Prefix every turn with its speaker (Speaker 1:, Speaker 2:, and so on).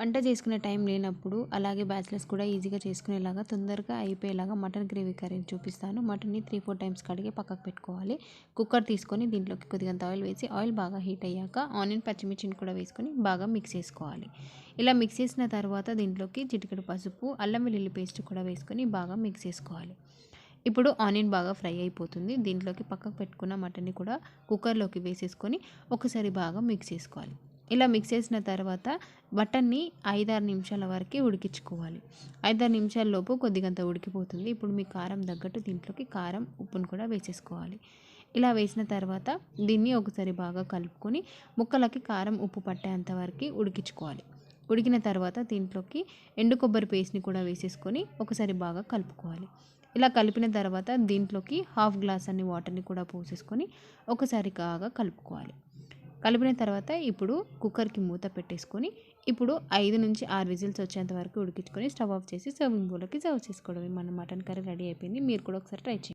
Speaker 1: వంట చేసుకునే టైం లేనప్పుడు అలాగే బ్యాచిలర్స్ కూడా ఈజీగా చేసుకునేలాగా తొందరగా అయిపోయేలాగా మటన్ గ్రేవీ కర్రీని చూపిస్తాను. మటన్ని 3-4 టైమ్స్ కడిగి పక్కకు పెట్టుకోవాలి. కుక్కర్ తీసుకొని దీంట్లోకి కొద్దిగంత ఆయిల్ వేసి ఆయిల్ బాగా హీట్ అయ్యాక ఆనియన్ పచ్చిమిర్చిని కూడా వేసుకొని బాగా మిక్స్ చేసుకోవాలి. ఇలా మిక్స్ చేసిన తర్వాత దీంట్లోకి చిటికెడు పసుపు, అల్లం వెల్లుల్లి పేస్ట్ కూడా వేసుకొని బాగా మిక్స్ చేసుకోవాలి. ఇప్పుడు ఆనియన్ బాగా ఫ్రై అయిపోతుంది. దీంట్లోకి పక్కకు పెట్టుకున్న మటన్ని కూడా కుక్కర్లోకి వేసేసుకొని ఒకసారి బాగా మిక్స్ చేసుకోవాలి. ఇలా మిక్స్ చేసిన తర్వాత మటన్ని 5-6 నిమిషాల వరకు ఉడికించుకోవాలి. 5-6 నిమిషాల్లోపు కొద్దిగంత ఉడికిపోతుంది. ఇప్పుడు మీ కారం తగ్గట్టు దీంట్లోకి కారం, ఉప్పును కూడా వేసేసుకోవాలి. ఇలా వేసిన తర్వాత దీన్ని ఒకసారి బాగా కలుపుకొని ముక్కలకి కారం, ఉప్పు పట్టేంత వరకు ఉడికించుకోవాలి. ఉడికిన తర్వాత దీంట్లోకి ఎండు కొబ్బరి పేస్ట్ని కూడా వేసేసుకొని ఒకసారి బాగా కలుపుకోవాలి. ఇలా కలిపిన తర్వాత దీంట్లోకి 1/2 గ్లాస్ అన్ని వాటర్ని కూడా పోసేసుకొని ఒకసారి బాగా కలుపుకోవాలి. కలిపిన తర్వాత ఇప్పుడు కుక్కర్కి మూత పెట్టేసుకొని ఇప్పుడు 5-6 విజిల్స్ వచ్చేంత వరకు ఉడికించుకొని స్టవ్ ఆఫ్ చేసి సర్వింగ్ బౌల్లోకి సర్వ్ చేసుకోవడమే. మన మటన్ కర్రీ రెడీ అయిపోయింది. మీరు కూడా ఒకసారి ట్రై చేయండి.